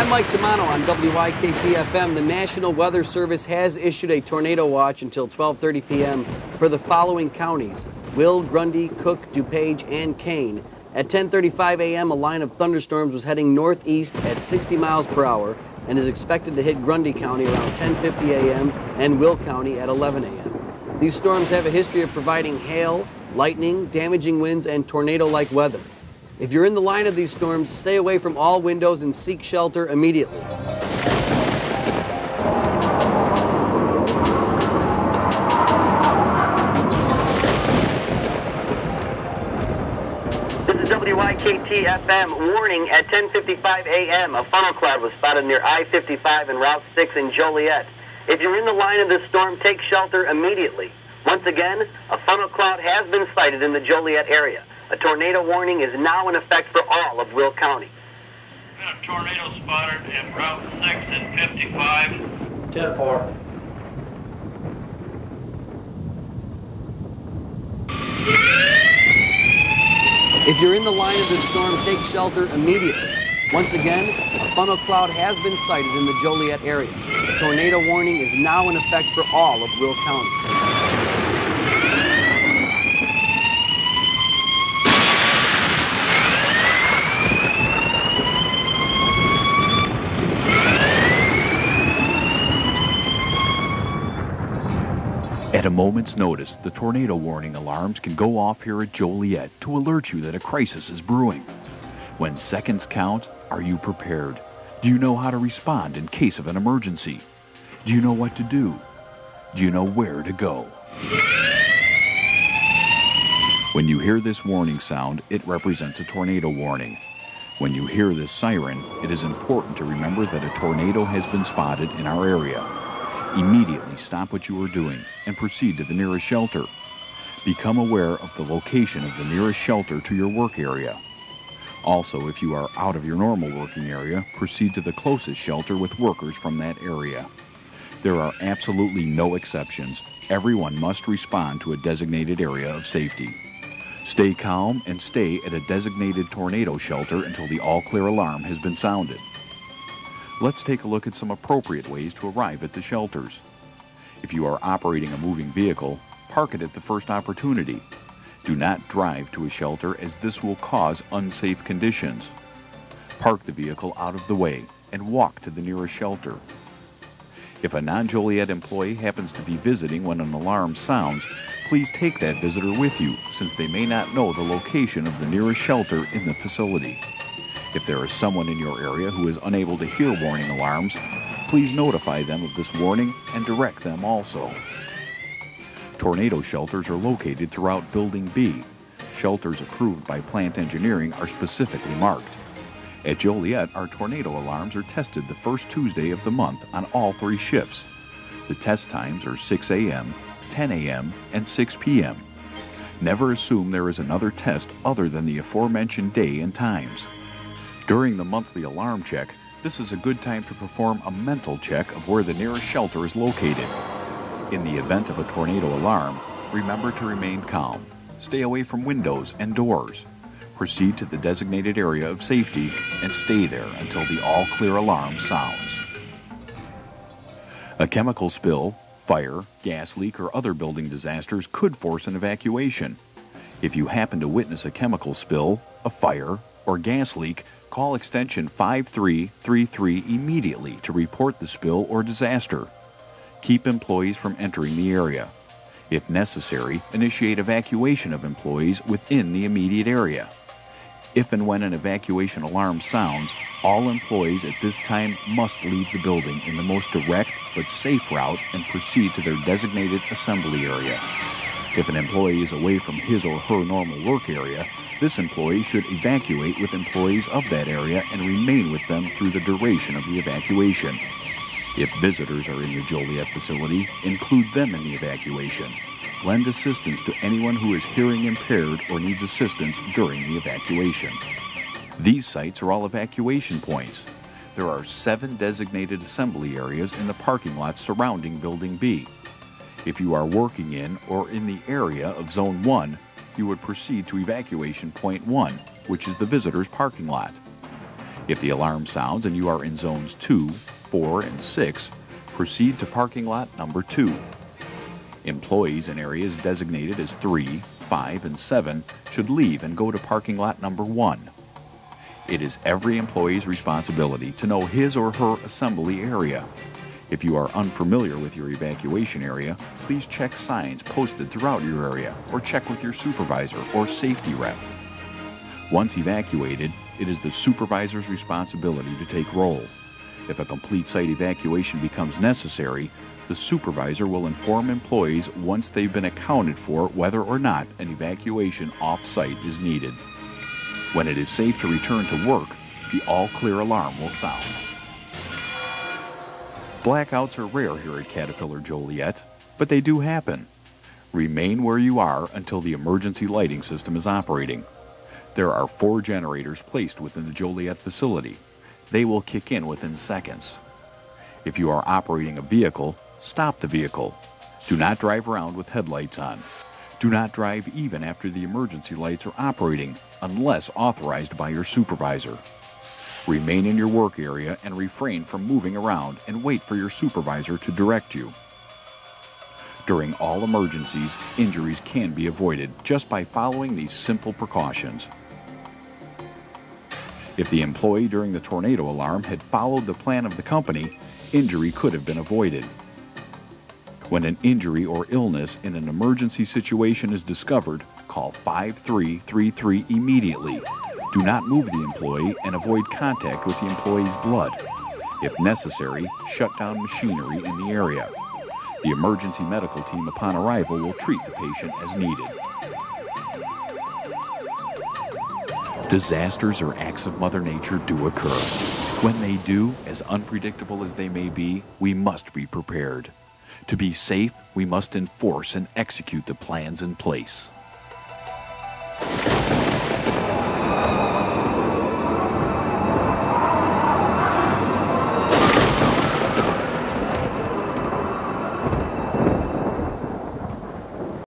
I'm Mike Tamano on WYKT-FM. The National Weather Service has issued a tornado watch until 12:30 p.m. for the following counties: Will, Grundy, Cook, DuPage, and Kane. At 10:35 a.m., a line of thunderstorms was heading northeast at 60 miles per hour and is expected to hit Grundy County around 10:50 a.m. and Will County at 11 a.m. These storms have a history of providing hail, lightning, damaging winds, and tornado-like weather. If you're in the line of these storms, stay away from all windows and seek shelter immediately. This is WYKT-FM warning at 10:55 a.m. A funnel cloud was spotted near I-55 and Route 6 in Joliet. If you're in the line of this storm, take shelter immediately. Once again, a funnel cloud has been sighted in the Joliet area. A tornado warning is now in effect for all of Will County. Been a tornado spotted at Route 6 and 55. 10-4. If you're in the line of this storm, take shelter immediately. Once again, a funnel cloud has been sighted in the Joliet area. A tornado warning is now in effect for all of Will County. At a moment's notice, the tornado warning alarms can go off here at Joliet to alert you that a crisis is brewing. When seconds count, are you prepared? Do you know how to respond in case of an emergency? Do you know what to do? Do you know where to go? When you hear this warning sound, it represents a tornado warning. When you hear this siren, it is important to remember that a tornado has been spotted in our area. Immediately stop what you are doing and proceed to the nearest shelter. Become aware of the location of the nearest shelter to your work area. Also, if you are out of your normal working area, proceed to the closest shelter with workers from that area. There are absolutely no exceptions. Everyone must respond to a designated area of safety. Stay calm and stay at a designated tornado shelter until the all-clear alarm has been sounded. Let's take a look at some appropriate ways to arrive at the shelters. If you are operating a moving vehicle, park it at the first opportunity. Do not drive to a shelter as this will cause unsafe conditions. Park the vehicle out of the way and walk to the nearest shelter. If a non-Joliet employee happens to be visiting when an alarm sounds, please take that visitor with you, since they may not know the location of the nearest shelter in the facility. If there is someone in your area who is unable to hear warning alarms, please notify them of this warning and direct them also. Tornado shelters are located throughout Building B. Shelters approved by Plant Engineering are specifically marked. At Joliet, our tornado alarms are tested the first Tuesday of the month on all 3 shifts. The test times are 6 a.m., 10 a.m., and 6 p.m. Never assume there is another test other than the aforementioned day and times. During the monthly alarm check, this is a good time to perform a mental check of where the nearest shelter is located. In the event of a tornado alarm, remember to remain calm. Stay away from windows and doors. Proceed to the designated area of safety and stay there until the all-clear alarm sounds. A chemical spill, fire, gas leak, or other building disasters could force an evacuation. If you happen to witness a chemical spill, a fire, or gas leak, call extension 5333 immediately to report the spill or disaster. Keep employees from entering the area. If necessary, initiate evacuation of employees within the immediate area. If and when an evacuation alarm sounds, all employees at this time must leave the building in the most direct but safe route and proceed to their designated assembly area. If an employee is away from his or her normal work area, this employee should evacuate with employees of that area and remain with them through the duration of the evacuation. If visitors are in the Joliet facility, include them in the evacuation. Lend assistance to anyone who is hearing impaired or needs assistance during the evacuation. These sites are all evacuation points. There are 7 designated assembly areas in the parking lot surrounding Building B. If you are working in or in the area of Zone 1, you would proceed to Evacuation Point 1, which is the visitor's parking lot. If the alarm sounds and you are in zones 2, 4, and 6, proceed to parking lot number 2. Employees in areas designated as 3, 5, and 7 should leave and go to parking lot number 1. It is every employee's responsibility to know his or her assembly area. If you are unfamiliar with your evacuation area, please check signs posted throughout your area or check with your supervisor or safety rep. Once evacuated, it is the supervisor's responsibility to take roll. If a complete site evacuation becomes necessary, the supervisor will inform employees once they've been accounted for whether or not an evacuation off-site is needed. When it is safe to return to work, the all-clear alarm will sound. Blackouts are rare here at Caterpillar Joliet, but they do happen. Remain where you are until the emergency lighting system is operating. There are 4 generators placed within the Joliet facility. They will kick in within seconds. If you are operating a vehicle, stop the vehicle. Do not drive around with headlights on. Do not drive even after the emergency lights are operating, unless authorized by your supervisor. Remain in your work area and refrain from moving around and wait for your supervisor to direct you. During all emergencies, injuries can be avoided just by following these simple precautions. If the employee during the tornado alarm had followed the plan of the company, injury could have been avoided. When an injury or illness in an emergency situation is discovered, call 5333 immediately. Do not move the employee and avoid contact with the employee's blood. If necessary, shut down machinery in the area. The emergency medical team upon arrival will treat the patient as needed. Disasters or acts of Mother Nature do occur. When they do, as unpredictable as they may be, we must be prepared. To be safe, we must enforce and execute the plans in place.